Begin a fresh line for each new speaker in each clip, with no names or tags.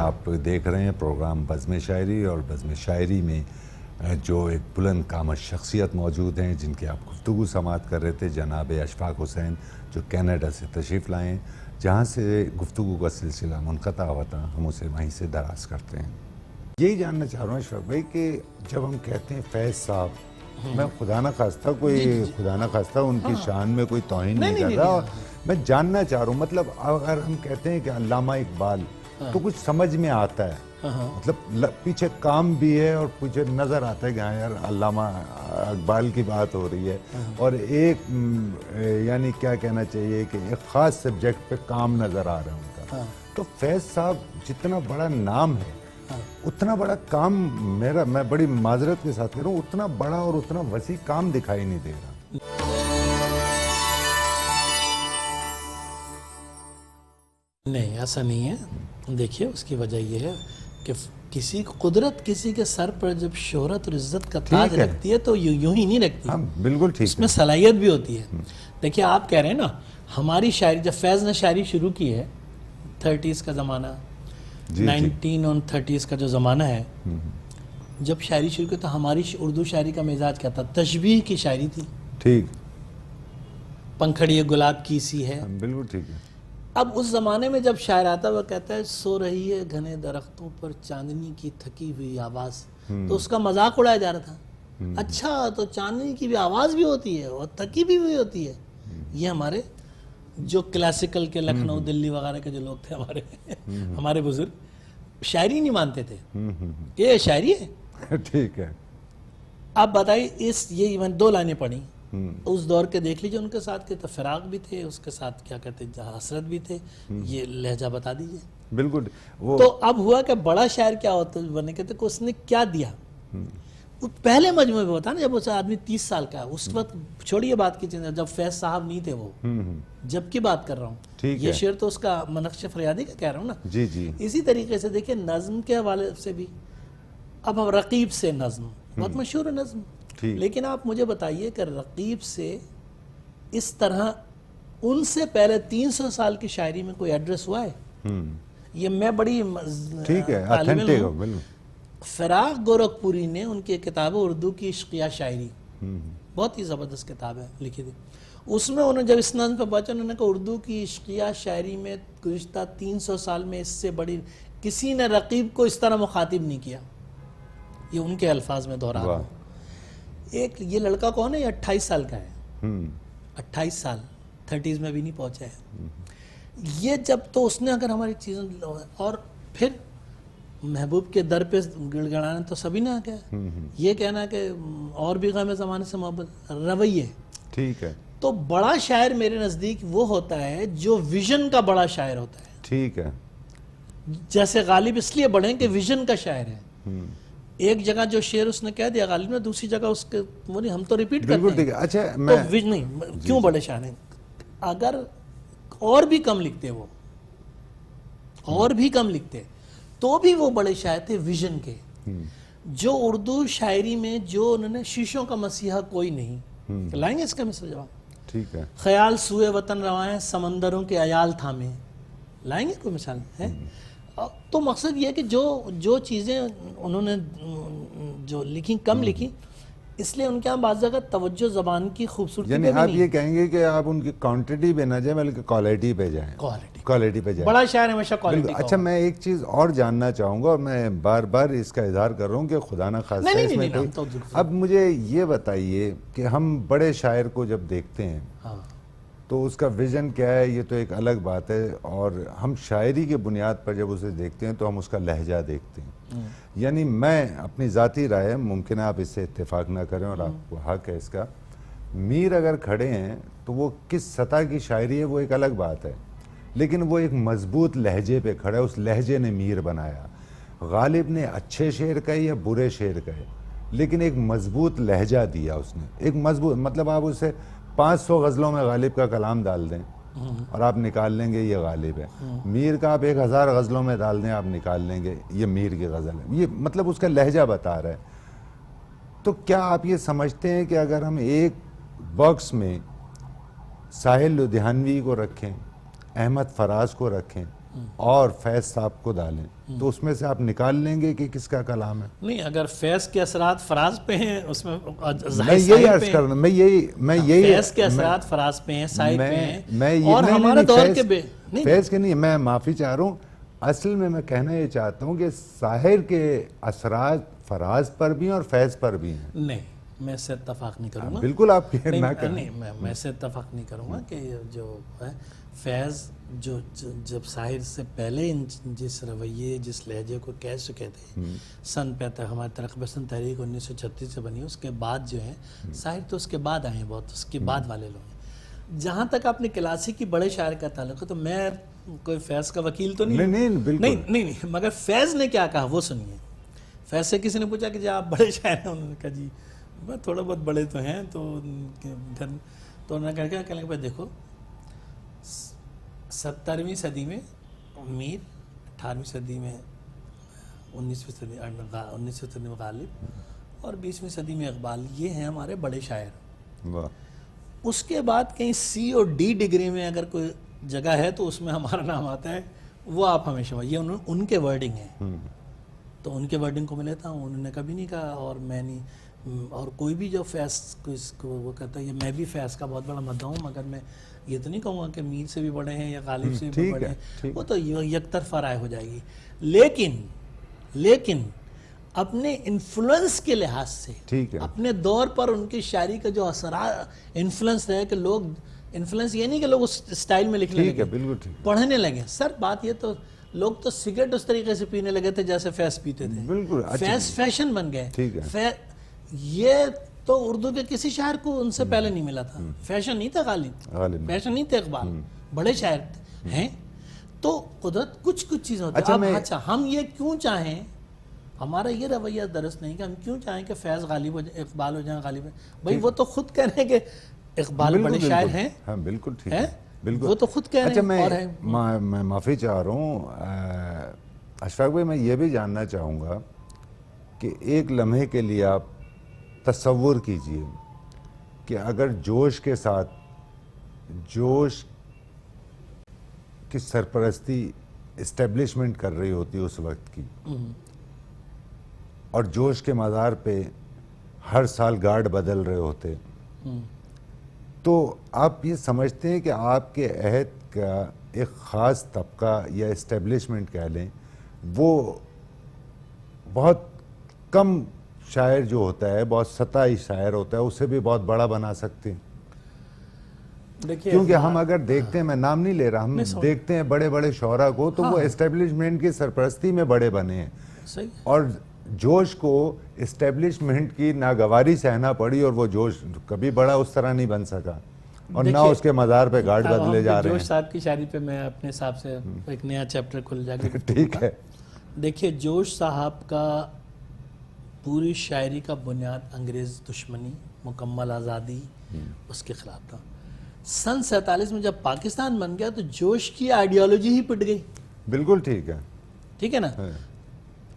آپ دیکھ رہے ہیں پروگرام بزم شاعری، اور بزم شاعری میں جو ایک بلند قامت شخصیت موجود ہیں جن کی آپ گفتگو سماعت کر رہے تھے، جناب اشفاق حسین جو کینیڈا سے تشریف لائے ہیں، جہاں سے گفتگو کا سلسلہ منقطع ہوا تھا، ہم اسے وہیں سے دراز کرتے ہیں۔ یہی جاننا چاہ رہا ہوں اشفاق بھائی کہ جب ہم کہتے ہیں فیض صاحب، میں خدا نہ خواستہ ان کی شان میں کوئی توہین نہیں کر رہا، میں جاننا چاہ رہا ہوں مطلب اگر ہم کہتے ہیں کہ علامہ اقبال تو کچھ سمجھ میں آتا ہے، مطلب پیچھے کام بھی ہے اور پیچھے نظر آتا ہے کہ ہاں یار علامہ اقبال کی بات ہو رہی ہے، اور ایک یعنی کیا کہنا چاہیے کہ ایک خاص سبجیکٹ پہ کام نظر آ رہا ہے ان کا۔ تو فیض صاحب جتنا بڑا نام ہے اتنا بڑا کام میں بڑی معذرت کے ساتھ کہہ رہا ہوں، اتنا بڑا اور اتنا وسیع کام دکھائی نہیں دے رہا۔
نہیں ایسا نہیں ہے، دیکھیے اس کی وجہ یہ ہے کہ کسی قدرت کسی کے سر پر جب شہرت اور عزت کا تاج رکھتی ہے تو یوں ہی نہیں رکھتی،
بالکل ٹھیک،
اس میں صلاحیت بھی ہوتی ہے۔ دیکھیے آپ کہہ رہے ہیں نا ہماری شاعری، جب فیض نے شاعری شروع کی ہے 30s کا زمانہ، 19 اور 30s کا جو زمانہ ہے، جب شاعری شروع کی تو ہماری اردو شاعری کا مزاج کیا تھا؟ تشبیہ کی شاعری تھی،
ٹھیک،
پنکھڑی گلاب کی سی ہے،
بالکل ٹھیک ہے۔
اب اس زمانے میں جب شاعر آتا وہ کہتا ہے سو رہی ہے گھنے درختوں پر چاندنی کی تھکی ہوئی آواز، تو اس کا مذاق اڑایا جا رہا تھا، اچھا تو چاندنی کی بھی آواز بھی ہوتی ہے اور تھکی بھی ہوئی ہوتی ہے۔ یہ ہمارے جو کلاسیکل کے لکھنؤ دلی وغیرہ کے جو لوگ تھے ہمارے بزرگ شاعری نہیں مانتے تھے، یہ شاعری ہے،
ٹھیک ہے۔
اب بتائیے یہ میں 2 لائنیں پڑھی اس دور کے، دیکھ لیجیے ان کے ساتھ کے تو فراق بھی تھے، اس کے ساتھ کیا کہتے ہیں حسرت بھی تھے، یہ لہجہ بتا دیجئے۔
بالکل۔
تو اب ہوا کہ بڑا شاعر کیا ہوتا ہے بنے کہتے کہ اس نے کیا دیا، وہ پہلے مجموعے میں ہوتا نا جب اس آدمی 30 سال کا ہے، اس وقت چھوڑیے بات کی چیز، جب فیض صاحب نہیں تھے وہ، جب کی بات کر رہا ہوں، یہ شعر تو اس کا منقش فریادی کا کہہ رہا ہوں نا۔
جی جی۔
اسی طریقے سے دیکھیں نظم کے حوالے سے بھی، اب ہم رقیب سے نظم بہت مشہور ہے نظم، لیکن آپ مجھے بتائیے کہ رقیب سے اس طرح ان سے پہلے 300 سال کی شاعری میں کوئی ایڈریس ہوا ہے؟ یہ میں بڑی
ٹھیک ہے،
طالب علم فراق گورکھپوری نے ان کی کتاب اردو کی عشقیہ شاعری، بہت ہی زبردست کتاب ہے لکھی تھی، اس میں انہوں نے جب اس نظم پہ پہنچا انہوں نے کہا اردو کی عشقیہ شاعری میں گزشتہ 300 سال میں اس سے بڑی کسی نے رقیب کو اس طرح مخاطب نہیں کیا، یہ ان کے الفاظ میں دہرا رہا ہوں۔ ایک یہ لڑکا کون ہے؟ یہ 28 سال کا ہے، 28 سال، 30s میں بھی نہیں پہنچا ہے یہ، جب تو اس نے اگر ہماری چیزیں، اور پھر محبوب کے در پہ گڑ گڑانا تو سبھی نے کہا، یہ کہنا کہ اور بھی غم زمانے سے محبت، رویے،
ٹھیک ہے۔
تو بڑا شاعر میرے نزدیک وہ ہوتا ہے جو ویژن کا بڑا شاعر ہوتا ہے،
ٹھیک ہے۔
جیسے غالب اس لیے بڑے ہیں کہ ویژن کا شاعر ہے، ایک جگہ جو شعر اس نے کہہ دیا غالب نے، دوسری جگہ اس کے وہ نہیں، ہم تو ریپیٹ کرتے ہیں،
اچھا
تو نہیں کیوں بڑے شاعر ہیں؟ اگر اور بھی کم لکھتے، وہ اور بھی کم لکھتے تو بھی وہ بڑے شاعر تھے ویژن کے، جو اردو شاعری میں جو انہوں نے شیشوں کا مسیحا کوئی نہیں، لائیں گے اس کا مثال جواب؟
ٹھیک ہے۔
خیال سوئے وطن روائیں سمندروں کے عیال تھامے، لائیں گے کوئی مثال ہے؟ تو مقصد یہ ہے کہ جو چیزیں انہوں نے جو لکھی کم لکھی، اس لیے ان کے ہاں بعض جگہ توجہ زبان کی خوبصورتی پہ بھی نہیں،
یعنی آپ یہ کہیں گے کہ آپ ان کی کوانٹٹی پہ نہ جائیں بلکہ کوالٹی پہ جائیں، کوالٹی پہ جائیں،
بڑا شاعر ہمیشہ کوالٹی کا۔
اچھا میں ایک چیز اور جاننا چاہوں گا، اور میں بار بار اس کا اظہار کر رہا ہوں کہ خدا نہ خواستہ اس میں کوئی، اب مجھے یہ بتائیے کہ ہم بڑے شاعر کو جب دیکھتے ہیں تو اس کا ویژن کیا ہے، یہ تو ایک الگ بات ہے، اور ہم شاعری کے بنیاد پر جب اسے دیکھتے ہیں تو ہم اس کا لہجہ دیکھتے ہیں، یعنی میں اپنی ذاتی رائے، ممکن ہے آپ اس سے اتفاق نہ کریں اور آپ کو حق ہے اس کا، میر اگر کھڑے ہیں تو وہ کس سطح کی شاعری ہے وہ ایک الگ بات ہے، لیکن وہ ایک مضبوط لہجے پہ کھڑا ہے، اس لہجے نے میر بنایا۔ غالب نے اچھے شعر کہے یا برے شعر کہے، لیکن ایک مضبوط لہجہ دیا اس نے، ایک مضبوط، مطلب آپ اسے 500 غزلوں میں غالب کا کلام ڈال دیں اور آپ نکال لیں گے یہ غالب ہے، میر کا آپ 1000 غزلوں میں ڈال دیں آپ نکال لیں گے یہ میر کی غزل ہے، یہ مطلب اس کا لہجہ بتا رہا ہے۔ تو کیا آپ یہ سمجھتے ہیں کہ اگر ہم ایک باکس میں ساحل لدھیانوی کو رکھیں، احمد فراز کو رکھیں اور فیض صاحب کو ڈالیں تو اس میں سے آپ نکال لیں گے کہ کس کا کلام ہے؟
نہیں، اگر فیض کے اثرات فراز پہ ہیں اس میں
میں یہی عرض کرنا، میں یہی
فیض کے اثرات فراز پہ ہیں، سائد پہ ہیں، اور ہمارے دور کے
فیض کے نہیں، میں معافی چاہ رہا ہوں، اصل میں کہنا یہ چاہتا ہوں کہ ساحر کے اثرات فراز پر بھی ہیں اور فیض پر بھی ہیں۔
نہیں، میں اس سے اتفاق نہیں کروں گا،
بالکل آپ نہ کریں۔
نہیں، میں اس سے اتفاق نہیں کروں گا کہ جو ہے فیض جو جب ساحر سے پہلے جس رویے جس لہجے کو کہہ چکے تھے سن ہماری ترقی پسند تحریک 1936 سے بنی، اس کے بعد جو ہے ساحر تو اس کے بعد آئے ہیں، بہت اس کے بعد والے لوگ ہیں۔ جہاں تک اپنے کلاسیکی بڑے شاعر کا تعلق ہے تو میں کوئی فیض کا وکیل تو نہیں، مگر فیض نے کیا کہا وہ سنیے۔ فیض سے کسی نے پوچھا کہ جی آپ بڑے شاعر ہیں، انہوں نے کہا جی میں تھوڑا بہت بڑے تو ہیں، تو انہوں نے کہا کہ بھائی دیکھو 17ویں صدی میں میر، 18ویں صدی میں 19ویں صدی میں غالب اور 20ویں صدی میں اقبال، یہ ہیں ہمارے بڑے شاعر۔ اس کے بعد کہیں سی اور ڈی ڈگری میں اگر کوئی جگہ ہے تو اس میں ہمارا نام آتا ہے، وہ آپ ہمیشہ یہ ان کے ورڈنگ ہیں، تو ان کے ورڈنگ کو میں لیتا ہوں، انہوں نے کبھی نہیں کہا اور میں نہیں، اور کوئی بھی جو فیض کو وہ کہتا ہے، میں بھی فیض کا بہت بڑا مدعو ہوں، مگر میں یہ تو نہیں کہوں گا کہ میر سے بھی بڑے ہیں یا غالب سے بھی بڑے ہیں، وہ تو یک طرفہ رائے ہو جائے گی۔ لیکن اپنے انفلوئنس کے لحاظ سے اپنے دور پر ان کی شاعری کا جو اثرات انفلوئنس ہے کہ لوگ انفلوئنس یہ نہیں کہ لوگ اس سٹائل میں لکھنے لگے، پڑھنے لگے۔ سر بات یہ تو لوگ تو سگریٹ اس طریقے سے پینے لگے تھے جیسے فیض پیتے تھے، فیض فیشن بن گئے۔ یہ تو اردو کے کسی شاعر کو ان سے پہلے نہیں ملا تھا، فیشن نہیں تھا غالب، فیشن نہیں تھے اقبال، بڑے شاعر ہیں۔ تو قدرت کچھ چیزیں ہوتی ہیں۔ اچھا ہم یہ کیوں چاہیں، ہمارا یہ رویہ درست نہیں کہ ہم کیوں چاہیں کہ فیض غالب ہو جائے، اقبال ہو جائیں غالب، بھائی وہ تو خود کہہ رہے ہیں کہ اقبال بڑے شاعر ہیں،
ہاں بالکل ٹھیک ہے، بالکل
وہ تو خود کہہ رہے ہیں۔
اچھا میں معافی چاہ رہا ہوں اشفاق بھائی، میں یہ بھی جاننا چاہوں گا کہ ایک لمحے کے لیے آپ تصور کیجئے کہ اگر جوش کے ساتھ جوش کی سرپرستی اسٹیبلشمنٹ کر رہی ہوتی اس وقت کی، اور جوش کے مزار پہ ہر سال گارڈ بدل رہے ہوتے، تو آپ یہ سمجھتے ہیں کہ آپ کے عہد کا ایک خاص طبقہ یا اسٹیبلشمنٹ کہہ لیں، وہ بہت کم شاعر جو ہوتا ہے، بہت سطحی شاعر ہوتا ہے، اسے بھی بہت بڑا بنا سکتے ہیں؟ کیونکہ ہم اگر دیکھتے ہیں، میں نام نہیں لے رہا، ہم دیکھتے ہیں بڑے بڑے شعراء کو تو وہ اسٹیبلشمنٹ کی سرپرستی میں بڑے بنے ہیں، اور جوش کو اسٹیبلشمنٹ کی ناگواری سہنا پڑی اور وہ جوش کبھی بڑا اس طرح نہیں بن سکا، اور نہ اس کے مزار پہ گارڈ بدلے جا رہے ہیں۔
جوش صاحب کی شاعری پہ میں اپنے حساب سے ایک نیا چیپٹر کھل جا کے
ٹھیک ہے۔
دیکھیے جوش صاحب کا پوری شاعری کا بنیاد انگریز دشمنی، مکمل آزادی، اس کے خلاف تھا۔ سن 47 میں جب پاکستان بن گیا تو جوش کی آئیڈیالوجی ہی پٹ گئی۔
بالکل ٹھیک ہے،
ٹھیک ہے نا؟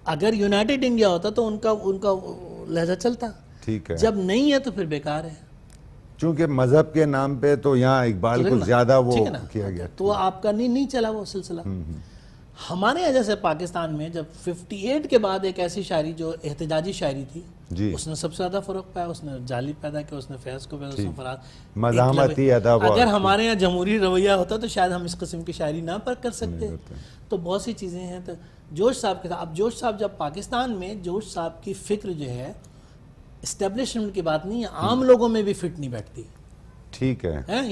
اگر یونائٹڈ انڈیا ہوتا تو ان کا لہجہ چلتا،
ٹھیک ہے،
جب نہیں ہے تو پھر بیکار ہے۔
چونکہ مذہب کے نام پہ تو یہاں اقبال کو زیادہ وہ کیا گیا،
تو آپ کا نہیں چلا وہ سلسلہ۔ ہمارے یہاں جیسے پاکستان میں جب 58 کے بعد ایک ایسی شاعری جو احتجاجی شاعری تھی، اس نے سب سے زیادہ فروغ پایا، اس نے جالی پیدا کیا، اس نے فیض کو پیدا، اس نے فراز
مزاحمتی ادب۔
اگر ہمارے یہاں جمہوری رویہ ہوتا تو شاید ہم اس قسم کی شاعری نہ کر سکتے۔ تو بہت سی چیزیں ہیں۔ تو جوش صاحب کے ساتھ، اب جوش صاحب جب پاکستان میں، جوش صاحب کی فکر جو ہے اسٹیبلشمنٹ کی بات نہیں ہے، عام لوگوں میں بھی فٹ نہیں بیٹھتی۔
ٹھیک ہے،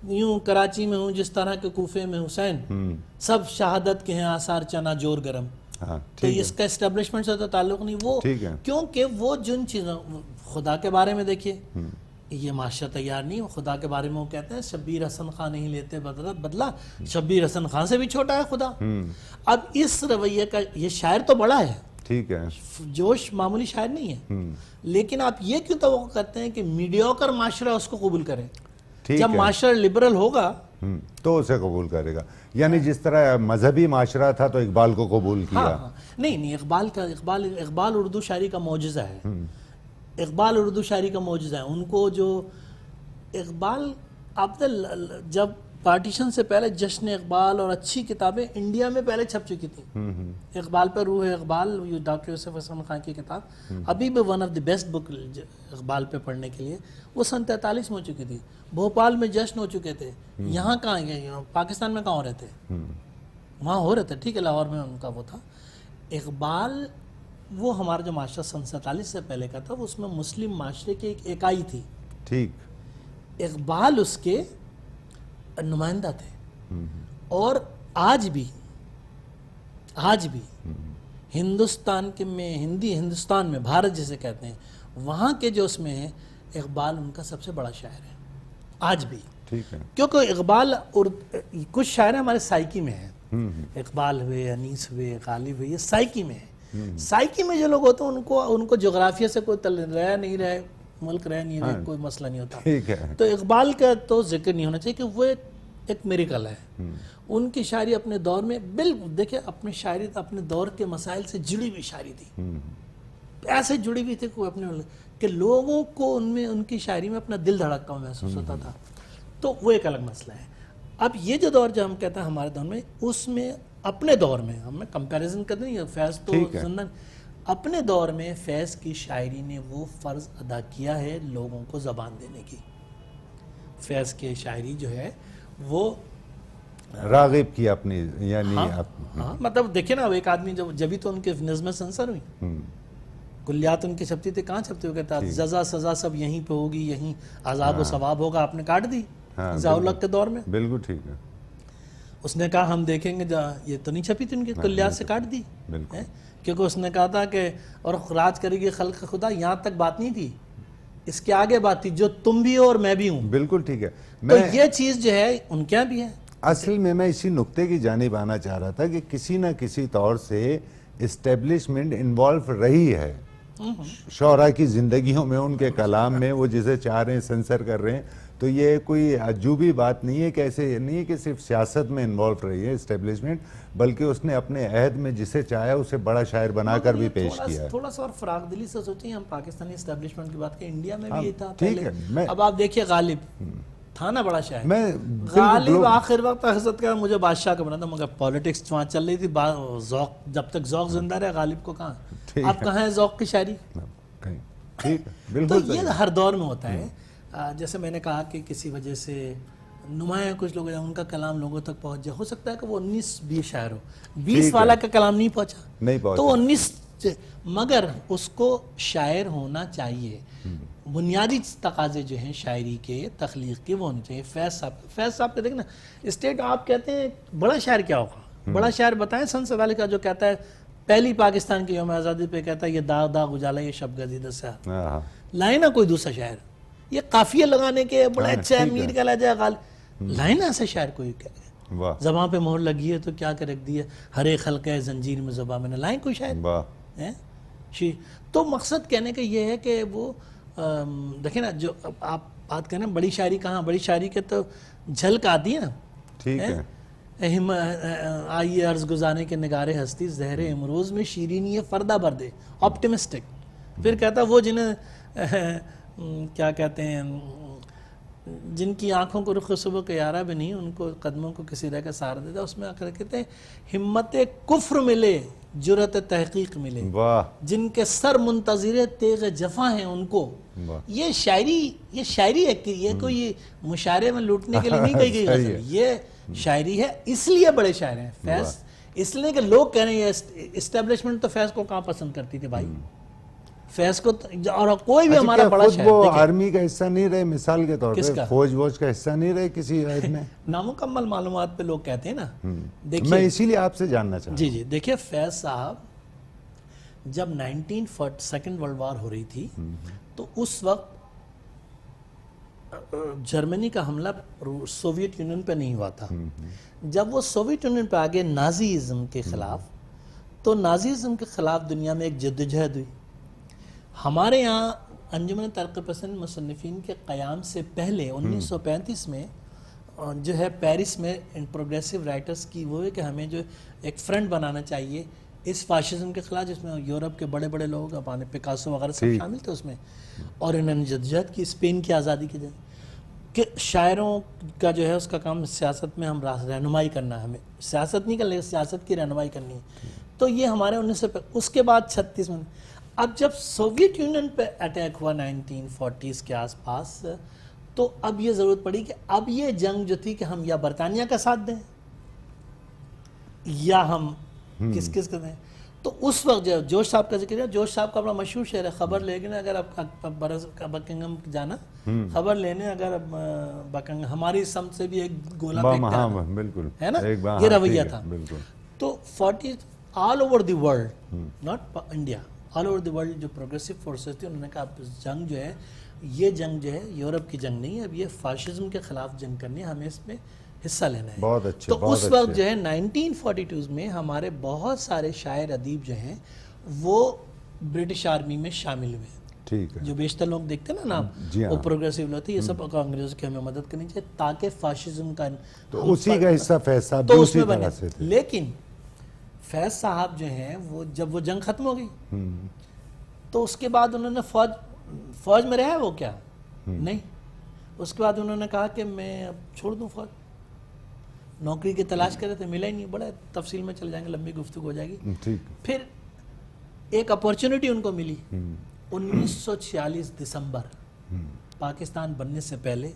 یوں کراچی میں ہوں جس طرح کے کوفے میں حسین، سب شہادت کے ہیں آثار چنا جور گرم، تو اس کا اسٹیبلشمنٹ سے تو تعلق نہیں۔ وہ کیونکہ وہ جن چیزوں، خدا کے بارے میں دیکھیے، یہ معاشرہ تیار نہیں، خدا کے بارے میں وہ کہتے ہیں شبیر حسن خان نہیں لیتے بدلہ، شبیر حسن خان سے بھی چھوٹا ہے خدا۔ اب اس رویے کا یہ شاعر تو بڑا ہے،
ٹھیک ہے،
جوش معمولی شاعر نہیں ہے، لیکن آپ یہ کیوں توقع کرتے ہیں کہ میڈیوکر معاشرہ اس کو قبول کرے؟ جب معاشرہ لبرل ہوگا
تو اسے قبول کرے گا، یعنی جس طرح مذہبی معاشرہ تھا تو اقبال کو قبول کیا۔
نہیں، اقبال اردو شاعری کا معجزہ ہے، اقبال اردو شاعری کا معجزہ ہے۔ ان کو جو اقبال جب پارٹیشن سے پہلے جشن اقبال اور اچھی کتابیں انڈیا میں پہلے چھپ چکی تھیں. اقبال پہ روح اقبال ڈاکٹر یوسف حسن خان کی کتاب ابھی بھی ون آف دی بیسٹ بک اقبال پہ پڑھنے کے لیے, وہ سن 43 میں ہو چکی تھی. بھوپال میں جشن ہو چکے تھے, یہاں کہاں گئے, پاکستان میں کہاں ہو رہے تھے, وہاں ہو رہے تھے, ٹھیک ہے, لاہور میں ان کا وہ تھا. اقبال وہ ہمارا جو معاشرہ سن 47 سے پہلے کا تھا, وہ اس میں مسلم معاشرے کی ایک اکائی تھی.
ٹھیک.
اقبال اس کے نمائندہ تھے. اور آج بھی ہندوستان کے میں ہندوستان میں بھارت جسے کہتے ہیں, وہاں کے جو اس میں ہیں, اقبال ان کا سب سے بڑا شاعر ہے آج بھی.
ٹھیک ہے.
کیونکہ اقبال کچھ شاعر ہمارے سائیکی میں ہیں, اقبال ہوئے, انیس ہوئے, غالب ہوئے, یہ سائیکی میں ہیں. سائیکی میں جو لوگ ہوتے ہیں ان کو جغرافیہ سے کوئی رہ نہیں رہے, ملک رہ نہیں رہے, کوئی مسئلہ نہیں ہوتا.
ٹھیک ہے.
تو اقبال کا تو ذکر نہیں ہونا چاہیے کہ وہ ایک میریکل ہے. ان کی شاعری اپنے دور میں بالکل دیکھیں, اپنی شاعری اپنے دور کے مسائل سے جڑی ہوئی شاعری تھی, ایسے جڑی ہوئی تھی کوئی اپنے کہ لوگوں کو ان کی شاعری میں اپنا دل دھڑکتا ہوا محسوس ہوتا تھا. تو وہ ایک الگ مسئلہ ہے. اب یہ جو دور جو ہم کہتے ہیں ہمارے دور میں, اس میں اپنے دور میں ہم کمپیریزن کرتے ہیں, فیض تو زندہ, اپنے دور میں فیض کی شاعری نے وہ فرض ادا کیا ہے لوگوں کو زبان دینے کی. فیض کی شاعری جو ہے وہ
راغب کی اپنی, یعنی
مطلب دیکھیں نا, ایک آدمی جبھی تو ان کے نظمیں سنسر ہوئی, کلیات ان کی چھپتی تھی, کہاں چھپتی ہو, کہتا جزا سزا سب یہیں پہ ہوگی, یہیں عذاب و ثواب ہوگا, آپ نے کاٹ دی ضیاء الحق کے دور میں.
بالکل ٹھیک ہے.
اس نے کہا ہم دیکھیں گے, یہ تو نہیں چھپی تھی ان کی, کلیات سے کاٹ دی, کیونکہ اس نے کہا تھا کہ اور راج کرے گی خلق خدا, یہاں تک بات نہیں تھی, اس کے آگے بات تھی جو تم بھی ہو اور میں بھی ہوں.
بالکل ٹھیک ہے.
تو یہ چیز جو ہے ان کے بھی ہے.
اصل میں اسی نقطے کی جانب آنا چاہ رہا تھا کہ کسی نہ کسی طور سے اسٹیبلشمنٹ انوالو رہی ہے شعراء کی زندگیوں میں, ان کے کلام میں, وہ جسے چاہ رہے ہیں سنسر کر رہے ہیں. تو یہ کوئی عجوبی بات نہیں ہے کہ ایسے نہیں ہے کہ صرف سیاست میں انوالو رہی ہے اسٹیبلشمنٹ, بلکہ اس نے اپنے عہد میں جسے چاہا اسے بڑا شاعر بنا کر بھی پیش کیا ہے.
تھوڑا سا اور فراغ دلی سے سوچیں, ہم پاکستانی اسٹیبلشمنٹ کی بات کریں, انڈیا میں بھی یہ تھا پہلے. اب آپ دیکھیے غالب تھا نا بڑا شاعر, غالب آخر وقت حضرت کا مجھے بادشاہ کا بنا تھا, مگر پالیٹکس وہاں چل رہی تھی, ذوق جب تک ذوق زندہ رہے, غالب کو کہاں, اب کہاں ہے ذوق کی شاعری. تو یہ ہر دور میں ہوتا ہے. جیسے میں نے کہا کہ کسی وجہ سے نمایاں کچھ لوگ ان کا کلام لوگوں تک پہنچ جائے, ہو سکتا ہے کہ وہ 19-20 شاعر ہو, 20 والا کا کلام نہیں پہنچا تو 19, مگر اس کو شاعر ہونا چاہیے. بنیادی تقاضے جو ہیں شاعری کے, تخلیق کے, وہ ہونے چاہیے. فیض صاحب کے دیکھنا اسٹیٹ, آپ کہتے ہیں بڑا شاعر کیا ہوگا, بڑا شاعر بتائیں سن 47 کا جو کہتا ہے پہلی پاکستان کی یوم آزادی پہ کہتا ہے یہ داغ داغ اجالا یہ شب گزیدہ سے لائے نا کوئی دوسرا شاعر, یہ قافیہ لگانے کے بڑا اچھا ہے, میر کا لہجہ غالب, لائے نا ایسا شاعر کوئی کہہ, زباں پہ مہر لگی ہے تو کیا کہ رکھ دی ہے, ہر ایک خلق ہے زنجیر میں زباں میں, نہ لائیں کوئی شاعر. تو مقصد کہنے کا یہ ہے کہ وہ دیکھیں نا, جو آپ بات کریں بڑی شاعری کہاں, بڑی شاعری کے تو جھلک آتی ہے نا. ٹھیک ہے. آئیے عرض گزارنے کے نگارے ہستی, زہر امروز میں شیرینی فردہ بردے, آپٹیمسٹک. پھر کہتا وہ جنہیں کیا کہتے ہیں, جن کی آنکھوں کو رخ صبح کے یارہ بھی نہیں, ان کو قدموں کو کسی رہ کا سہارا دیتا. اس میں آخر کہتے ہیں ہمت کفر ملے, جرأت تحقیق ملے, جن کے سر منتظر تیغ جفا ہیں ان کو. یہ شاعری ہے کہ یہ کوئی مشاعرے میں لوٹنے کے لیے نہیں کہی گئی غزل, یہ شاعری ہے. اس لیے بڑے شاعر ہیں فیض, اس لیے کہ لوگ کہہ رہے ہیں اسٹیبلشمنٹ تو فیض کو کہاں پسند کرتی تھی بھائی, فیض کو, اور کوئی بھی ہمارا بڑا شاعر.
وہ آرمی کا حصہ نہیں رہے مثال کے طور پہ, فوج ووج کا حصہ نہیں رہے کسی عہد میں.
نامکمل معلومات پہ لوگ کہتے ہیں نا.
میں اسی لیے آپ سے جاننا چاہتا ہوں.
جی دیکھیے فیض صاحب جب 1942 ورلڈ وار ہو رہی تھی تو اس وقت جرمنی کا حملہ سوویت یونین پہ نہیں ہوا تھا. جب وہ سوویت یونین پہ آگے نازیزم کے خلاف, تو نازیزم کے خلاف دنیا میں ایک جدوجہد ہوئی. ہمارے یہاں انجمن ترقی پسند مصنفین کے قیام سے پہلے 1935 میں جو ہے پیرس میں پروگریسو رائٹرز کی وہ ہے کہ ہمیں جو ایک فرنٹ بنانا چاہیے اس فاشزم کے خلاف, جس میں یورپ کے بڑے بڑے لوگ پکاسو وغیرہ سب شامل تھے اس میں, اور انہوں نے جدوجہد کی اسپین کی آزادی کی جائے. کہ شاعروں کا جو ہے اس کا کام سیاست میں ہم رہنمائی کرنا ہے، ہمیں سیاست نہیں کرنی، سیاست کی رہنمائی کرنی ہے. تو یہ ہمارے 1900 اس کے بعد 36 میں اب جب سوویت یونین پہ اٹیک ہوا 1940s کے آس پاس، تو اب یہ ضرورت پڑی کہ اب یہ جنگ جو تھی کہ ہم یا برطانیہ کا ساتھ دیں یا ہم کس کا دیں. تو اس وقت جو جوش صاحب کا ذکر کیا، جوش صاحب کا بڑا مشہور شعر ہے، خبر لے گئے اگر آپ بکنگم جانا، خبر لینے اگر بکنگم، ہماری سمت سے بھی ایک گولہ پھینکتا ہے،
بالکل
ہے نا، یہ رویہ تھا. تو 40 all over the world, not India, all over the world جو پروگریسو فورسز تھی، انہوں نے کہا اب جنگ جو ہے، یہ جنگ جو ہے یورپ کی جنگ نہیں ہے، اب یہ فاشزم کے خلاف جنگ کرنی ہے، ہمیں اس میں حصہ لینا ہے.
بہت اچھے.
تو اس وقت جو ہے 1942 میں ہمارے بہت سارے شاعر ادیب جو ہیں وہ برٹش آرمی میں شامل ہوئے.
ٹھیک ہے.
جو بیشتر لوگ دیکھتے ہیں نا نام، وہ پروگریسو لوگ تھے، یہ سب انگریزوں کی ہمیں مدد کرنی چاہیے تاکہ فاشزم کا،
تو اسی کا حصہ فیض صاحب بھی اسی طرح سے تھے.
لیکن فیض صاحب جو ہیں وہ جب وہ جنگ ختم ہو گئی تو اس کے بعد انہوں نے فوج میں رہا، وہ کیا نہیں، اس کے بعد انہوں نے کہا کہ میں اب چھوڑ دوں فوج. نوکری کی تلاش کرے تھے، ملا ہی نہیں. بڑا تفصیل میں چل جائیں گے، لمبی گفتگو ہو جائے گی. پھر ایک اپورچونٹی ان کو ملی 1946 دسمبر، پاکستان بننے سے پہلے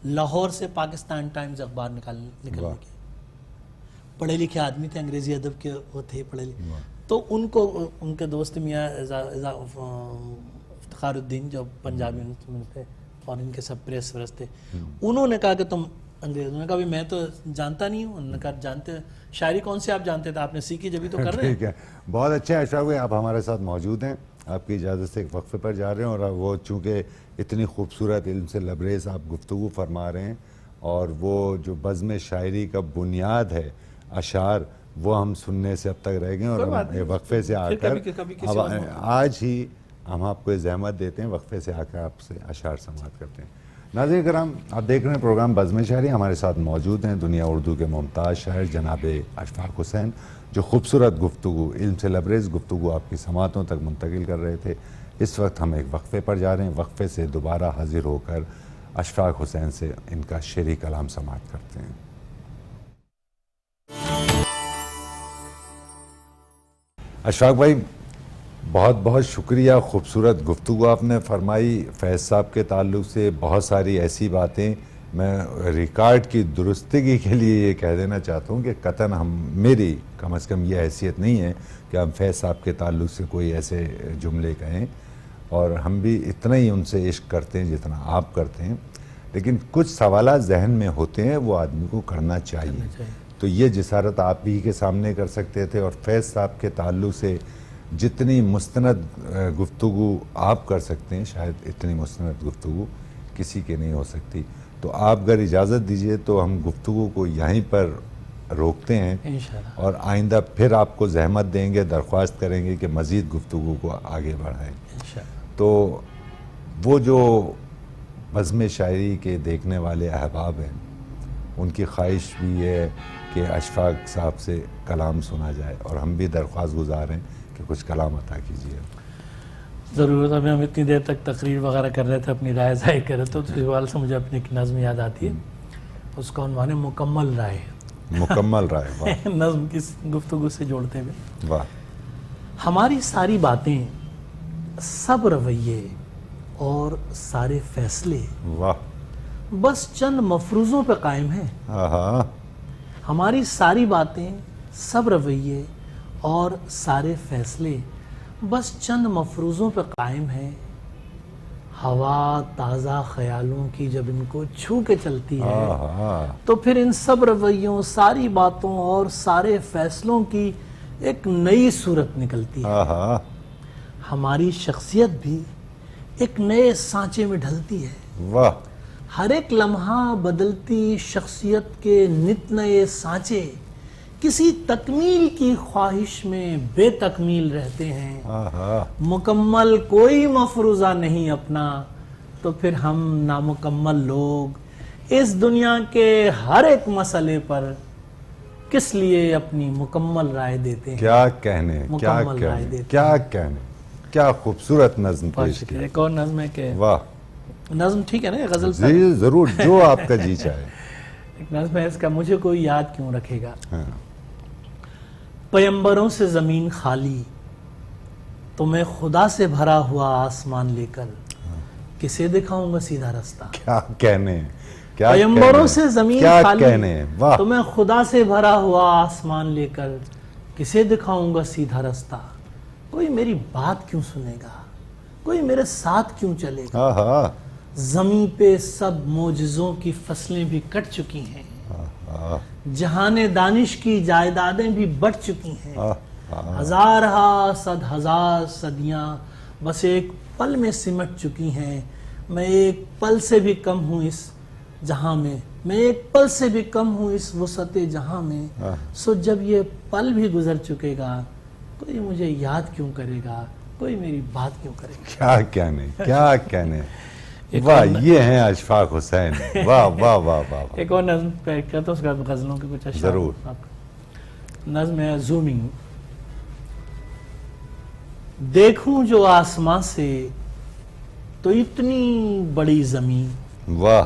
لاہور سے پاکستان ٹائمز اخبار نکلنے کے. پڑھے لکھے آدمی تھے، انگریزی ادب کے وہ تھے پڑھے لکھے. تو ان کو ان کے دوست میاں افتخار الدین جو پنجابی تھے اور ان کے سب پریس تھے، انہوں نے کہا کہ تم انگریزوں نے کہا میں تو جانتا نہیں ہوں. انہوں نے کہا جانتے شاعری کون سے آپ جانتے تھے، آپ نے سیکھی جبھی تو کر رہے ہیں.
ٹھیک ہے، بہت اچھے. اشرف بھائی آپ ہمارے ساتھ موجود ہیں، آپ کی اجازت سے ایک وقفے پر جا رہے ہیں، اور وہ چونکہ اتنی خوبصورت علم سے لبریز آپ گفتگو فرما رہے ہیں، اور وہ جو بزم شاعری کا بنیاد ہے اشعار، وہ ہم سننے سے اب تک رہ گئے. اور وقفے سے آ کر آج ہی ہم آپ کو زحمت دیتے ہیں، وقفے سے آ کر آپ سے اشعار سماعت کرتے ہیں. ناظرین کرام، آپ دیکھ رہے ہیں پروگرام بزم شاعری. ہمارے ساتھ موجود ہیں دنیا اردو کے ممتاز شاعر جناب اشفاق حسین، جو خوبصورت گفتگو، علم سے لبریز گفتگو آپ کی سماعتوں تک منتقل کر رہے تھے. اس وقت ہم ایک وقفے پر جا رہے ہیں، وقفے سے دوبارہ حاضر ہو کر اشفاق حسین سے ان کا شعری کلام سماعت کرتے ہیں. اشفاق بھائی بہت بہت شکریہ، خوبصورت گفتگو آپ نے فرمائی. فیض صاحب کے تعلق سے بہت ساری ایسی باتیں، میں ریکارڈ کی درستگی کے لیے یہ کہہ دینا چاہتا ہوں کہ قطعاً میری کم از کم یہ حیثیت نہیں ہے کہ ہم فیض صاحب کے تعلق سے کوئی ایسے جملے کہیں، اور ہم بھی اتنا ہی ان سے عشق کرتے ہیں جتنا آپ کرتے ہیں. لیکن کچھ سوالات ذہن میں ہوتے ہیں، وہ آدمی کو کرنا چاہیے. تو یہ جسارت آپ بھی کے سامنے کر سکتے تھے، اور فیض صاحب کے تعلق سے جتنی مستند گفتگو آپ کر سکتے ہیں، شاید اتنی مستند گفتگو کسی کے نہیں ہو سکتی. تو آپ اگر اجازت دیجئے تو ہم گفتگو کو یہیں پر روکتے ہیں، اور آئندہ پھر آپ کو زحمت دیں گے، درخواست کریں گے کہ مزید گفتگو کو آگے بڑھائیں. تو وہ جو بزم شاعری کے دیکھنے والے احباب ہیں، ان کی خواہش بھی ہے کہ اشفاق صاحب سے کلام سنا جائے، اور ہم بھی درخواست گزار ہیں کہ کچھ کلام عطا کیجیے.
ضرورت ہے. ہم اتنی دیر تک تقریر وغیرہ کر رہے تھے، اپنی رائے ظاہر کر رہے تھے، تو اس حوالے سے مجھے اپنی ایک نظم یاد آتی ہے. اس کا عنوان ہے مکمل رائے.
مکمل رائے.
نظم کی گفتگو سے جوڑتے ہوئے.
واہ.
ہماری ساری باتیں، سب رویے اور سارے فیصلے
واہ
بس چند مفروضوں پہ قائم ہیں. ہماری ساری باتیں، سب رویے اور سارے فیصلے بس چند مفروضوں پہ قائم ہیں. ہوا تازہ خیالوں کی جب ان کو چھو کے چلتی ہے تو پھر ان سب رویوں، ساری باتوں اور سارے فیصلوں کی ایک نئی صورت نکلتی ہے. ہماری شخصیت بھی ایک نئے سانچے میں ڈھلتی ہے.
واہ.
ہر ایک لمحہ بدلتی شخصیت کے نت نئے سانچے کسی تکمیل کی خواہش میں بے تکمیل رہتے ہیں. مکمل کوئی مفروضہ نہیں اپنا تو پھر ہم نامکمل لوگ اس دنیا کے ہر ایک مسئلے پر کس لیے اپنی مکمل رائے دیتے ہیں.
کیا کہنے، کیا کہنے، کیا خوبصورت نظم پیش کی.
ایک اور نظم ہے کہ
واہ
نظم ٹھیک ہے نا غزل؟
جی ضرور، جو آپ کا جی چاہے.
ایک نظم ہے اس کا، مجھے کوئی یاد کیوں رکھے گا. پیمبروں سے زمین خالی تو میں خدا سے بھرا ہوا آسمان لے کر کسے دکھاؤں گا سیدھا رستہ.
کیا کہنے،
پیمبروں سے زمین خالی
واہ.
تو میں خدا سے بھرا ہوا آسمان لے کر کسے دکھاؤں گا سیدھا رستہ. کوئی میری بات کیوں سنے گا، کوئی میرے ساتھ کیوں چلے گا. زمین پہ سب معجزوں کی فصلیں بھی کٹ چکی ہیں، جہان دانش کی جائیدادیں بھی بڑھ چکی ہیں. ہزار ہا صد ہزار صدیاں بس ایک پل میں سمٹ چکی ہیں. میں ایک پل سے بھی کم ہوں اس جہاں میں ایک پل سے بھی کم ہوں اس وسعت جہاں میں. سو جب یہ پل بھی گزر چکے گا کوئی مجھے یاد کیوں کرے گا، کوئی میری بات کیوں کرے گا.
کیا کہنے، کیا کہنے. واہ، یہ ہیں اشفاق حسین. واہ واہ واہ واہ.
ایک اور نظم کہتا ہوں، اس کا غزلوں کے کچھ اشعار.
ضرور.
نظم ہے زومنگ. دیکھوں جو آسمان سے تو اتنی بڑی زمین.
واہ.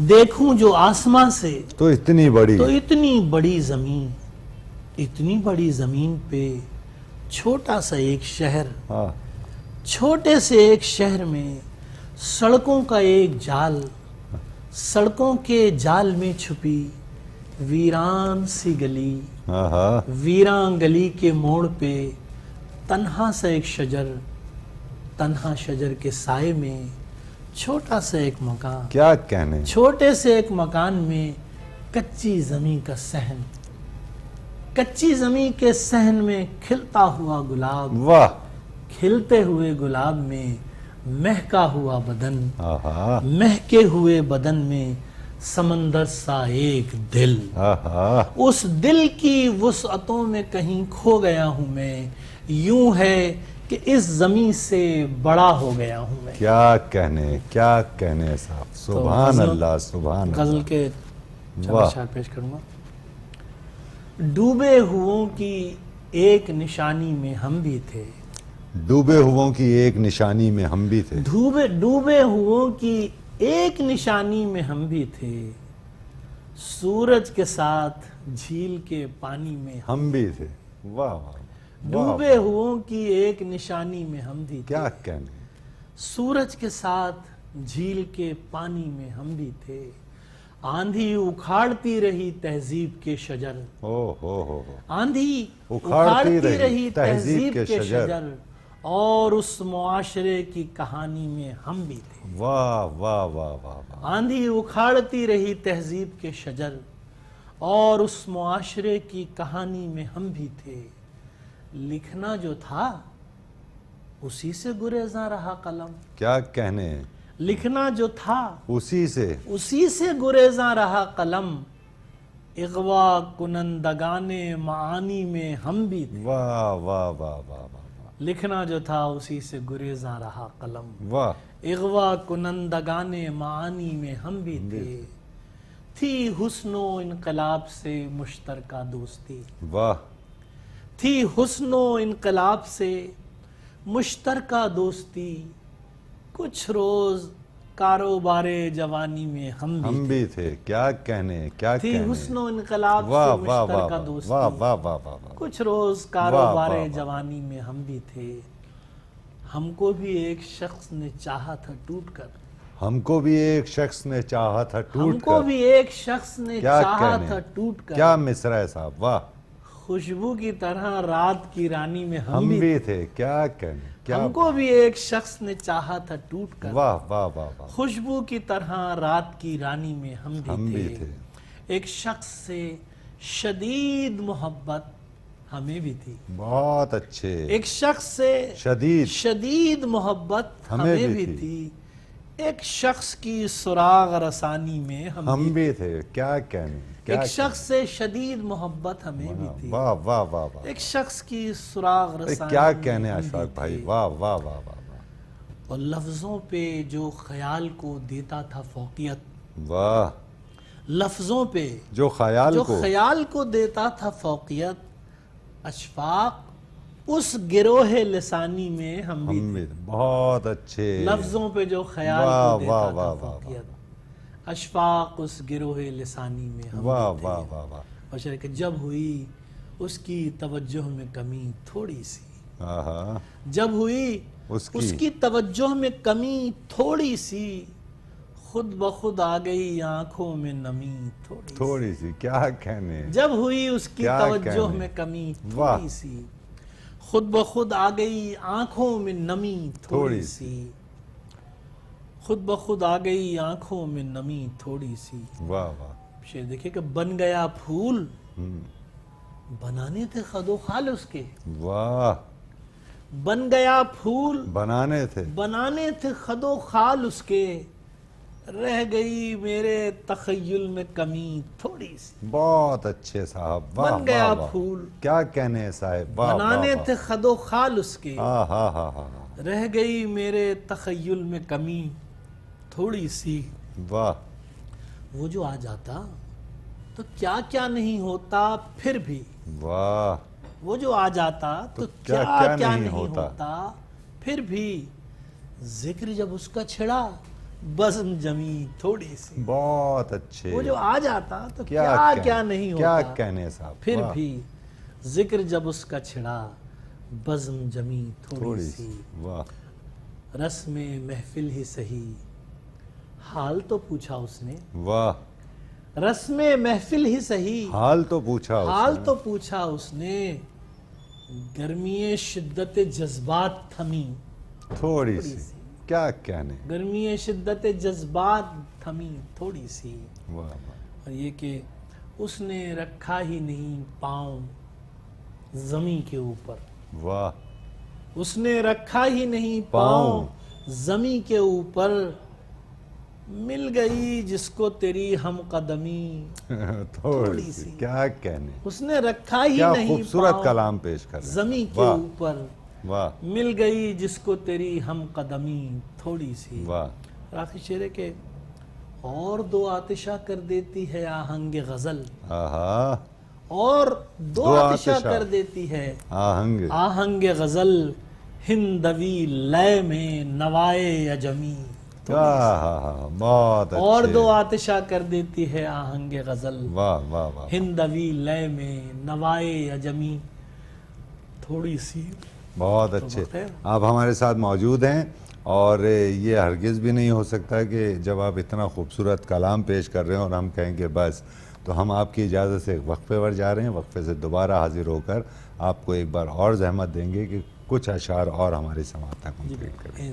دیکھوں جو آسمان سے
تو اتنی
بڑی زمین، اتنی بڑی زمین پہ چھوٹا سا ایک شہر. چھوٹے سے ایک شہر میں سڑکوں کا ایک جال، سڑکوں کے جال میں چھپی ویران سی گلی. ویران گلی کے موڑ پہ تنہا سا ایک شجر، تنہا شجر کے سائے میں چھوٹا سا ایک مکان.
کیا کہنے. چھوٹے
سے ایک مکان میں کچی زمین کا صحن، کچی زمین کے صحن میں کھلتا ہوا گلاب.
واہ.
کھلتے ہوئے گلاب میں مہکا ہوا بدن، مہکے ہوئے بدن میں سمندر سا ایک دل. اس دل کی وسعتوں میں کہیں کھو گیا ہوں میں. یوں ہے کہ اس زمین سے بڑا ہو گیا ہوں میں.
کیا کہنے، کیا کہنے صاحب. سبحان اللہ، سبحان اللہ.
غزل کے اشعار پیش کروں گا. ڈوبے ہووں کی ایک نشانی میں ہم بھی تھے.
ڈوبے ہووں کی ایک نشانی میں ہم بھی تھے.
ڈوبے ہووں کی ایک نشانی میں ہم بھی تھے. سورج کے ساتھ جھیل کے پانی میں
ہم بھی تھے. واہ واہ.
ڈوبے ہووں کی ایک نشانی میں ہم بھی تھے.
کیا کہنے.
سورج کے ساتھ جھیل کے پانی میں ہم بھی تھے. آندھی اکھاڑتی رہی تہذیب کے شجر. آندھی اکھاڑتی رہی تہذیب کے شجر اور اس معاشرے کی کہانی میں ہم بھی تھے.
واہ واہ واہ واہ.
آندھی اکھاڑتی رہی تہذیب کے شجر اور اس معاشرے کی کہانی میں ہم بھی تھے. لکھنا جو تھا اسی سے گریزاں رہا قلم.
کیا کہنے.
لکھنا جو تھا
اسی سے
گریزاں رہا قلم. اغوا کنندگان معانی میں ہم بھی تھے.
واہ واہ واہ واہ.
لکھنا جو تھا اسی سے گریزاں رہا قلم.
واہ.
اغوا کنندگان معانی میں ہم بھی تھے. تھی حسن و انقلاب سے مشترکہ دوستی.
واہ.
تھی حسن و انقلاب سے مشترکہ دوستی. کچھ روز کاروبار جوانی میں ہم بھی تھے.
کیا کہنے، کیا
تھی حسن و انقلاب سے مشترکہ دوستی.
واہ واہ واہ واہ.
کچھ روز کاروبار جوانی میں ہم بھی تھے. ہم کو بھی ایک شخص نے چاہا تھا ٹوٹ کر.
ہم کو بھی ایک شخص نے چاہا تھا ٹوٹ کر.
ہم کو بھی ایک شخص نے چاہا تھا ٹوٹ کر.
کیا مصرع ہے صاحب. واہ.
خوشبو کی طرح رات کی رانی میں
ہم بھی تھے. کیا کہنے.
ہم کو بھی ایک شخص نے چاہا تھا ٹوٹ کر.
واہ واہ واہ.
خوشبو کی طرح رات کی رانی میں ہم بھی تھے. ایک شخص سے شدید محبت ہمیں بھی تھی.
بہت اچھے.
ایک شخص سے شدید محبت ہمیں بھی تھی. ایک شخص کی سراغ رسانی میں ہم
بھی تھے. کیا کہنے.
ایک شخص سے شدید محبت ہمیں بھی تھی.
واہ واہ واہ.
ایک شخص کی سراغ رسانی.
کیا کہنے اشفاق بھائی. واہ واہ واہ واہ.
اور لفظوں پہ جو خیال کو دیتا تھا فوقیت.
واہ.
لفظوں پہ جو خیال کو دیتا تھا فوقیت. اشفاق اس گروہ لسانی میں ہم بھی
بہت اچھے
لفظوں پہ جو خیال کو دیتا تھا فوقیت، اشفاق اس گروہ لسانی میں ہم بھی تھے، بشر کہ جب ہوئی اس کی توجہ میں کمی تھوڑی سی، جب ہوئی اس کی توجہ میں کمی تھوڑی سی، خود بخود آ گئی آنکھوں میں نمی
تھوڑی سی، کیا کہنے،
جب ہوئی اس کی توجہ میں کمی تھوڑی سی، خود بخود آ گئی آنکھوں میں نمی تھوڑی سی، خود بخود آ گئی آنکھوں میں نمی تھوڑی سی۔
واہ واہ،
شعر دیکھیں کہ بن گیا پھول بنانے تھے خد و خال اس کے،
واہ،
بن گیا پھول
بنانے
تھے خد و خال اس کے، رہ گئی میرے تخیل میں کمی تھوڑی سی۔
بہت اچھے صاحب، واہ
بن گیا
واہ،
پھول
کیا کہنے صاحب، واہ
بنانے تھے خد و خال اس کے،
واہ،
رہ گئی میرے تخیل میں کمی تھوڑی سی۔
واہ،
وہ جو آ جاتا تو کیا کیا نہیں ہوتا پھر بھی،
واہ،
وہ جو آ جاتا تو کیا کیا نہیں ہوتا پھر بھی، ذکر جب اس کا چھڑا بزم جمی تھوڑی سی۔
بہت اچھے،
وہ جو آ جاتا تو کیا کیا نہیں ہوتا
کیا کہنے صاحب،
پھر بھی، ذکر جب اس کا چھڑا بزم جمی تھوڑی سی۔
واہ،
رسم محفل ہی سہی، حال تو پوچھا اس نے،
واہ،
رسم محفل ہی سہی،
حال تو پوچھا،
حال تو پوچھا اس نے، گرمی شدت جذبات تھمی
تھوڑی سی، کیا کہنے،
گرمی شدت جذبات تھمی تھوڑی سی۔
واہ واہ،
اور یہ کہ اس نے رکھا ہی نہیں پاؤں زمین کے اوپر،
واہ،
اس نے رکھا ہی نہیں پاؤں زمین کے اوپر، مل گئی جس کو تیری ہم قدمی
تھوڑی سی، کیا کہنے،
اس نے رکھا ہی
کیا
نہیں
خوبصورت کلام پیش کر رہے ہیں،
زمین کے اوپر،
واہ،
مل گئی جس کو تیری ہم قدمی تھوڑی سی۔
واہ،
آخر شعر ہے کہ اور دو آتشہ کر دیتی ہے آہنگ غزل،
آہا،
اور دو آتشہ کر دیتی ہے آہنگ غزل، ہندوی لے میں نوائے عجمی،
بہت اچھے،
اور دو آتشہ کر دیتی ہے آہنگ غزل،
واہ واہ واہ،
ہندوی لے میں نوائے عجمی تھوڑی سی۔
بہت اچھے، آپ ہمارے ساتھ موجود ہیں، اور یہ ہرگز بھی نہیں ہو سکتا کہ جب آپ اتنا خوبصورت کلام پیش کر رہے ہیں اور ہم کہیں کہ بس، تو ہم آپ کی اجازت سے ایک وقفے پر جا رہے ہیں، وقفے سے دوبارہ حاضر ہو کر آپ کو ایک بار اور زحمت دیں گے کہ کچھ اشعار اور ہماری سماعت تک منتقل کریں۔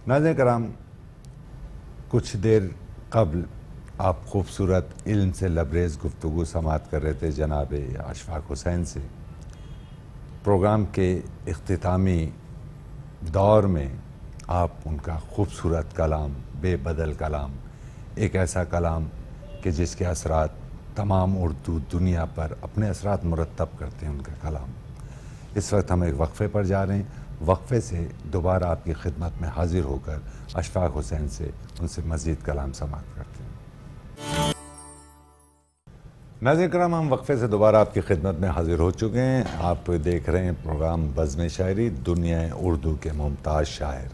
ناظرین کرام، کچھ دیر قبل آپ خوبصورت علم سے لبریز گفتگو سماعت کر رہے تھے جناب اشفاق حسین سے۔ پروگرام کے اختتامی دور میں آپ ان کا خوبصورت کلام، بے بدل کلام، ایک ایسا کلام کہ جس کے اثرات تمام اردو دنیا پر اپنے اثرات مرتب کرتے ہیں ان کا کلام۔ اس وقت ہم ایک وقفے پر جا رہے ہیں، وقفے سے دوبارہ آپ کی خدمت میں حاضر ہو کر اشفاق حسین سے ان سے مزید کلام سماعت کرتے ہیں۔ ناظرین کرام، ہم وقفے سے دوبارہ آپ کی خدمت میں حاضر ہو چکے ہیں۔ آپ دیکھ رہے ہیں پروگرام بزم شاعری، دنیا اردو کے ممتاز شاعر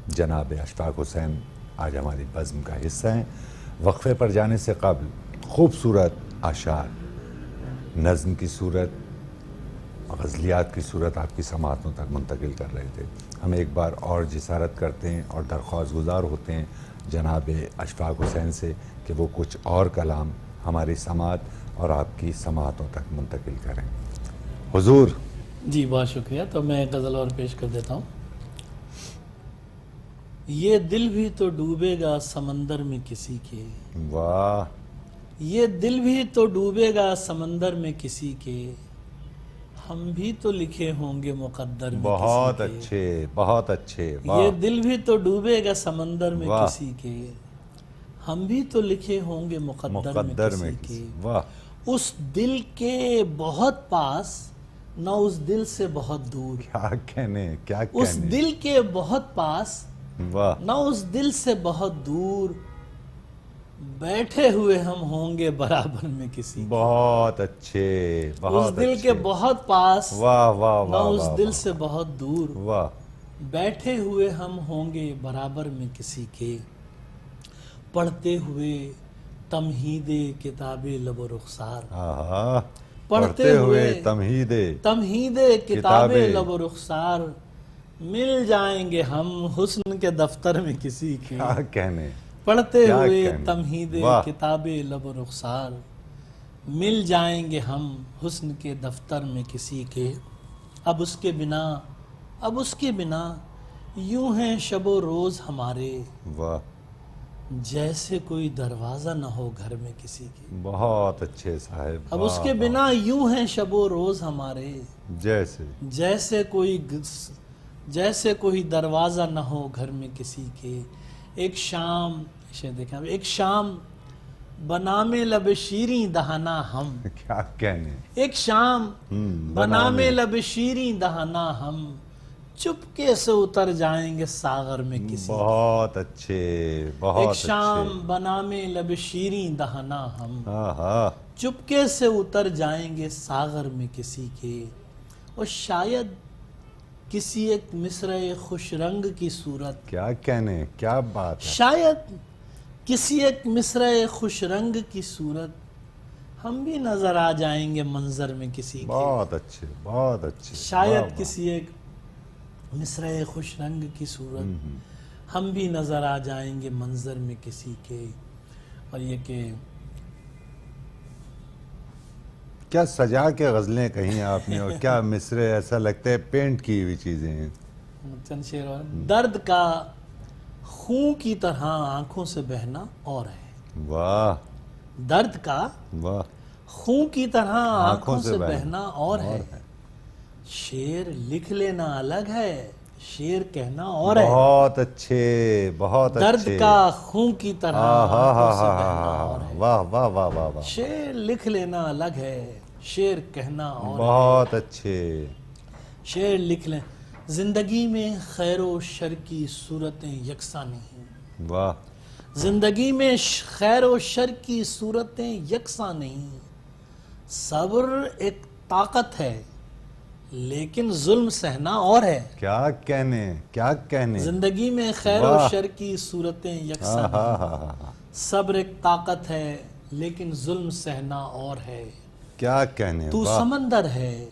جناب اشفاق حسین آج ہماری بزم کا حصہ ہیں۔ وقفے پر جانے سے قبل خوبصورت اشعار نظم کی صورت، غزلیات کی صورت آپ کی سماعتوں تک منتقل کر رہے تھے۔ ہم ایک بار اور جسارت کرتے ہیں اور درخواست گزار ہوتے ہیں جناب اشفاق حسین سے کہ وہ کچھ اور کلام ہماری سماعت اور آپ کی سماعتوں تک منتقل کریں۔ حضور۔
جی بہت شکریہ، تو میں ایک غزل اور پیش کر دیتا ہوں۔ یہ دل بھی تو ڈوبے گا سمندر میں کسی کے،
واہ،
یہ دل بھی تو ڈوبے گا سمندر میں کسی کے، ہم بھی تو لکھے ہوں گے مقدر میں
بہت
کسی کے،
اچھے، بہت اچھے،
یہ دل بھی تو ڈوبے گا سمندر میں کسی کے، ہم بھی تو لکھے ہوں گے مقدر میں کسی کے،
واہ،
اس دل کے بہت پاس نہ اس دل سے بہت دور،
کیا کہنے، کیا کہنے،
اس دل کے بہت پاس
واہ،
نہ اس دل سے بہت دور، بیٹھے ہوئے ہم ہوں گے برابر میں کسی،
بہت اچھے،
اس
بہت
دل کے بہت پاس
واہ واہ
نہ
واہ
اس
واہ
دل سے بہت دور،
واہ،
بیٹھے ہوئے ہم ہوں گے برابر میں کسی کے، پڑھتے ہوئے تمہید کتاب لب و رخسار،
آہا،
پڑھتے ہوئے
تمہید
کتاب لب و رخسار، مل جائیں گے ہم حسن کے دفتر میں کسی کے،
کیا کہنے،
پڑھتے
کیا
ہوئے
کہنے،
تمہید
واہ،
کتاب لب و رخسار، مل جائیں گے ہم حسن کے دفتر میں کسی کے، اب اس کے بنا یوں ہیں شب و روز ہمارے،
واہ،
جیسے کوئی دروازہ نہ ہو گھر میں کسی کے،
بہت اچھے صاحب،
اب اس کے بنا یوں ہیں شب و روز ہمارے، جیسے کوئی دروازہ نہ ہو گھر میں کسی کے، ایک شام بنام لب شیریں دہنا ہم،
کیا کہنے،
ایک شام بنام لب شیریں دہنا ہم، چپکے سے اتر جائیں گے ساغر میں کسی،
بہت اچھے، بہت
ایک
اچھے،
شام بنام لب شیریں دہنا ہم،
آہا،
چپکے سے اتر جائیں گے ساغر میں کسی کے، اور شاید کسی ایک مصرع خوش رنگ کی صورت،
کیا کہنے، کیا بات ہے،
شاید کسی ایک مصرع خوش رنگ کی صورت، ہم بھی نظر آ جائیں گے منظر میں کسی کے،
بہت اچھے، بہت اچھے،
شاید کسی ایک مصرع خوش رنگ کی صورت، ہم بھی نظر آ جائیں گے منظر میں کسی کے، اور یہ کہ
کیا سجا کے غزلیں کہیں آپ نے، اور کیا مصرے، ایسا لگتا ہے پینٹ کی ہوئی چیزیں ہیں،
چند شعر اور، درد کا خون کی طرح آنکھوں سے بہنا اور ہے،
واہ،
درد کا
واہ،
خون کی طرح آنکھوں سے بہنا اور ہے، شعر لکھ لینا الگ ہے، شعر کہنا اور ہے،
بہت اچھے، بہت
درد
اچھے،
کا خون کی طرح آنکھوں سے بہنا اور ہے،
واہ واہ واہ واہ واہ،
شعر لکھ لینا الگ ہے، شعر کہنا اور ہے،
بہت اچھے،
شعر لکھ لیں، زندگی میں خیر و شر کی صورتیں یکساں نہیں،
واہ،
زندگی میں خیر و شر کی صورتیں یکساں نہیں، صبر ایک طاقت ہے لیکن ظلم سہنا اور ہے،
کیا کہنے، کیا کہنے،
زندگی میں خیر و شر کی صورتیں یکساں نہیں، صبر ایک طاقت ہے لیکن ظلم سہنا اور ہے،
کیا کہنے،
تو
واہ،
سمندر ہے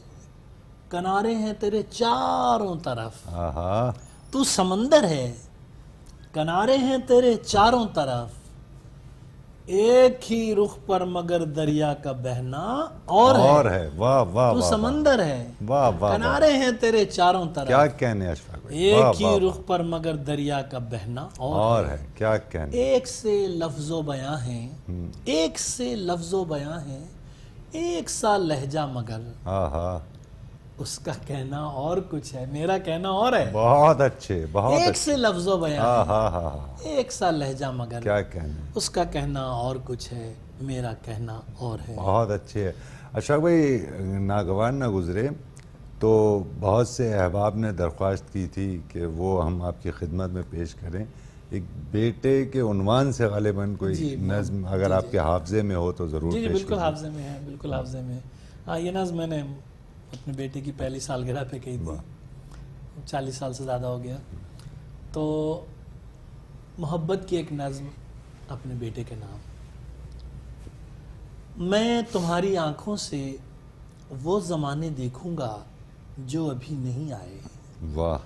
کنارے ہیں تیرے چاروں طرف،
آہا،
تو سمندر ہے کنارے ہیں تیرے چاروں طرف، ایک ہی رخ پر مگر دریا کا بہنا اور ہے،
واہ واہ
تو
واہ،
سمندر ہے
واہ واہ،
کنارے ہیں تیرے چاروں
کیا
طرف،
کہنے اشفاق بھائی،
ایک ہی رخ پر مگر دریا کا بہنا
اور ہے، کیا کہنے،
ایک سے لفظ و بیاں ہیں، ایک سے لفظ و بیاں ہیں، ایک سا لہجہ مگر،
آہا،
اس کا کہنا اور کچھ ہے، میرا کہنا اور ہے،
بہت اچھے، بہت
ایک
اچھے،
سے لفظ و بیاں ہیں،
آہا،
ایک سا لہجہ مگر،
کیا کہنے،
اس کا کہنا اور کچھ ہے، میرا کہنا اور ہے،
بہت اچھے ہے۔ اشفاق بھائی، ناگوار نہ گزرے تو بہت سے احباب نے درخواست کی تھی کہ وہ ہم آپ کی خدمت میں پیش کریں، ایک بیٹے کے عنوان سے غالباً کوئی نظم اگر آپ کے حافظے میں ہو تو ضرور
جی
پیش
بالکل
کیجیے۔
حافظے میں ہے، بالکل حافظے میں ہے، ہاں یہ نظم میں نے اپنے بیٹے کی پہلی سالگرہ پہ کہی تھی، 40 سال سے زیادہ ہو گیا، تو محبت کی ایک نظم اپنے بیٹے کے نام، میں تمہاری آنکھوں سے وہ زمانے دیکھوں گا جو ابھی نہیں آئے،
واہ،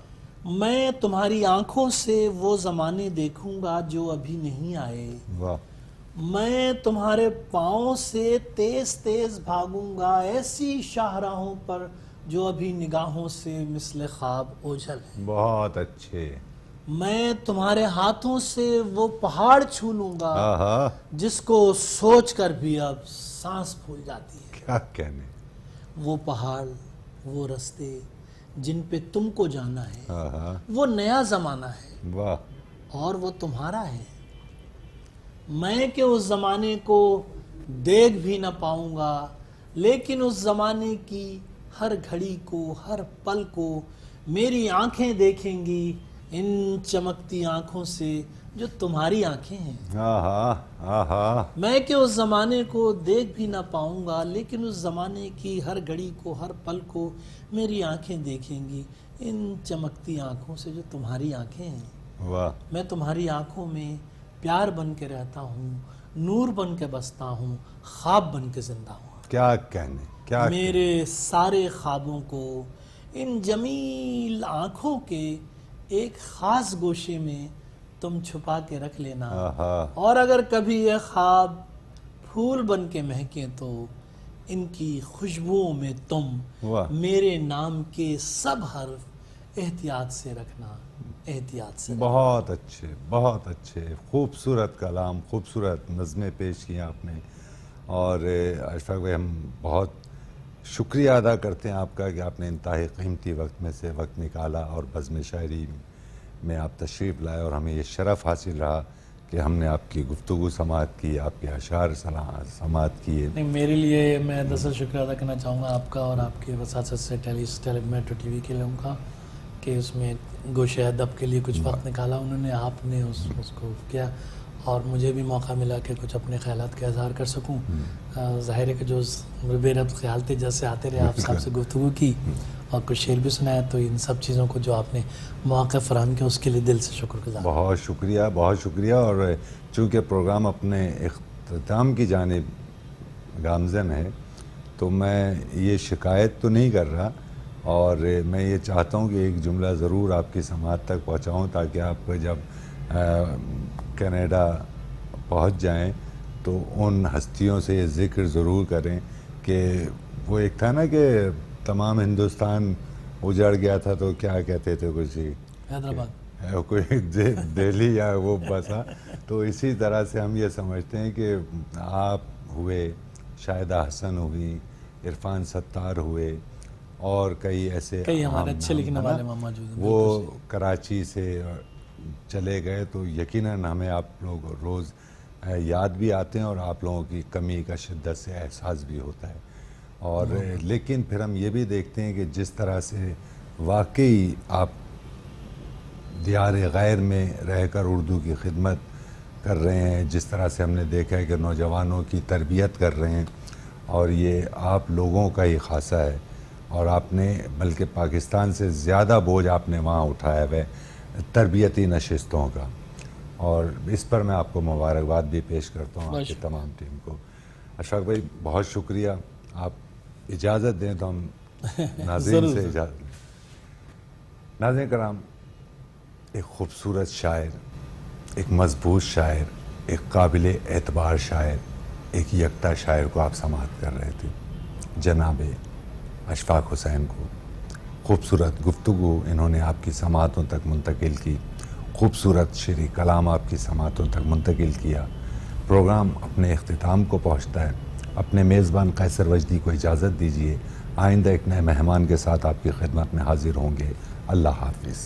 میں تمہاری آنکھوں سے وہ زمانے دیکھوں گا جو ابھی نہیں آئے،
واہ،
میں تمہارے پاؤں سے تیز تیز بھاگوں گا ایسی شاہراہوں پر جو ابھی نگاہوں سے مثل خواب اوجھل ہیں،
بہت اچھے،
میں تمہارے ہاتھوں سے وہ پہاڑ چھو لوں گا
آہا،
جس کو سوچ کر بھی اب سانس پھول جاتی ہے،
کیا کہنے،
وہ پہاڑ، وہ رستے جن پہ تم کو جانا ہے،
آہا،
وہ نیا زمانہ ہے
واہ،
اور وہ تمہارا ہے، میں کہ اس زمانے کو دیکھ بھی نہ پاؤں گا لیکن اس زمانے کی ہر گھڑی کو، ہر پل کو میری آنکھیں دیکھیں گی، ان چمکتی آنکھوں سے جو تمہاری آنکھیں ہیں.
آہا.
میں کہ اس زمانے کو دیکھ بھی نہ پاؤں گا، لیکن اس زمانے کی ہر گھڑی کو، ہر پل کو میری آنکھیں دیکھیں گی، ان چمکتی آنکھوں سے جو تمہاری آنکھیں ہیں.
واہ.
میں تمہاری آنکھوں میں پیار بن کے رہتا ہوں، نور بن کے بستا ہوں، خواب بن کے زندہ ہوں.
کیا کہنے، کیا
میرے سارے خوابوں کو ان جمیل آنکھوں کے ایک خاص گوشے میں تم چھپا کے رکھ لینا، اور اگر کبھی یہ خواب پھول بن کے مہکیں تو ان کی خوشبوؤں میں تم میرے نام کے سب حرف احتیاط سے رکھنا، احتیاط سے.
بہت اچھے، بہت اچھے، خوبصورت کلام، خوبصورت نظمیں پیش کی آپ نے. اور اشفاق بھائی، ہم بہت شکریہ ادا کرتے ہیں آپ کا کہ آپ نے انتہائی قیمتی وقت میں سے وقت نکالا اور بزم شاعری میں آپ تشریف لائے، اور ہمیں یہ شرف حاصل رہا کہ ہم نے آپ کی گفتگو سماعت کی، آپ کے اشعار سماعت کیے.
نہیں، میرے لیے میں دراصل شکریہ ادا کرنا چاہوں گا آپ کا اور آپ کے وساطت سے میٹرو ٹی وی کے لوگوں کا، کہ اس میں گوشِ ادب کے لیے کچھ وقت نکالا انہوں نے، آپ نے اس کو کیا، اور مجھے بھی موقع ملا کہ کچھ اپنے خیالات کا اظہار کر سکوں. ظاہر ہے کہ جو بے ربط خیال تھے جیسے آتے رہے، آپ صاحب سے گفتگو کی اور کچھ شعر بھی سنایا، تو ان سب چیزوں کو جو آپ نے مواقع فراہم کیا اس کے لیے دل سے شکر گزار.
بہت شکریہ، بہت شکریہ. اور چونکہ پروگرام اپنے اختتام کی جانب گامزن ہے تو میں یہ شکایت تو نہیں کر رہا، اور میں یہ چاہتا ہوں کہ ایک جملہ ضرور آپ کی سماعت تک پہنچاؤں، تاکہ آپ جب کینیڈا پہنچ جائیں تو ان ہستیوں سے یہ ذکر ضرور کریں کہ وہ ایک تھا نا کہ تمام ہندوستان اجڑ گیا تھا تو کیا کہتے تھے، کچھ
حیدرآباد،
کوئی دہلی یا وہ بسا. تو اسی طرح سے ہم یہ سمجھتے ہیں کہ آپ ہوئے، شاہدہ حسن ہوئی، عرفان ستار ہوئے، اور کئی ایسے
ہمارے اچھے لکھنے والے موجود ہیں،
وہ کراچی سے چلے گئے. تو یقیناً ہمیں آپ لوگ روز یاد بھی آتے ہیں اور آپ لوگوں کی کمی کا شدت سے احساس بھی ہوتا ہے. اور لیکن پھر ہم یہ بھی دیکھتے ہیں کہ جس طرح سے واقعی آپ دیار غیر میں رہ کر اردو کی خدمت کر رہے ہیں، جس طرح سے ہم نے دیکھا ہے کہ نوجوانوں کی تربیت کر رہے ہیں، اور یہ آپ لوگوں کا ہی خاصہ ہے. اور آپ نے بلکہ پاکستان سے زیادہ بوجھ آپ نے وہاں اٹھایا ہے تربیتی نشستوں کا، اور اس پر میں آپ کو مبارکباد بھی پیش کرتا ہوں، آپ کی تمام ٹیم کو. اشفاق بھائی بہت شکریہ. آپ اجازت دیں تو ہم ناظرین سے اجازت لیں. ناظرین کرام، ایک خوبصورت شاعر، ایک مضبوط شاعر، ایک قابل اعتبار شاعر، ایک یکتا شاعر کو آپ سماعت کر رہے تھے، جناب اشفاق حسین کو. خوبصورت گفتگو انہوں نے آپ کی سماعتوں تک منتقل کی، خوبصورت شعری کلام آپ کی سماعتوں تک منتقل کیا. پروگرام اپنے اختتام کو پہنچتا ہے. اپنے میزبان قیصر وجدی کو اجازت دیجیے. آئندہ ایک نئے مہمان کے ساتھ آپ کی خدمت میں حاضر ہوں گے. اللہ حافظ.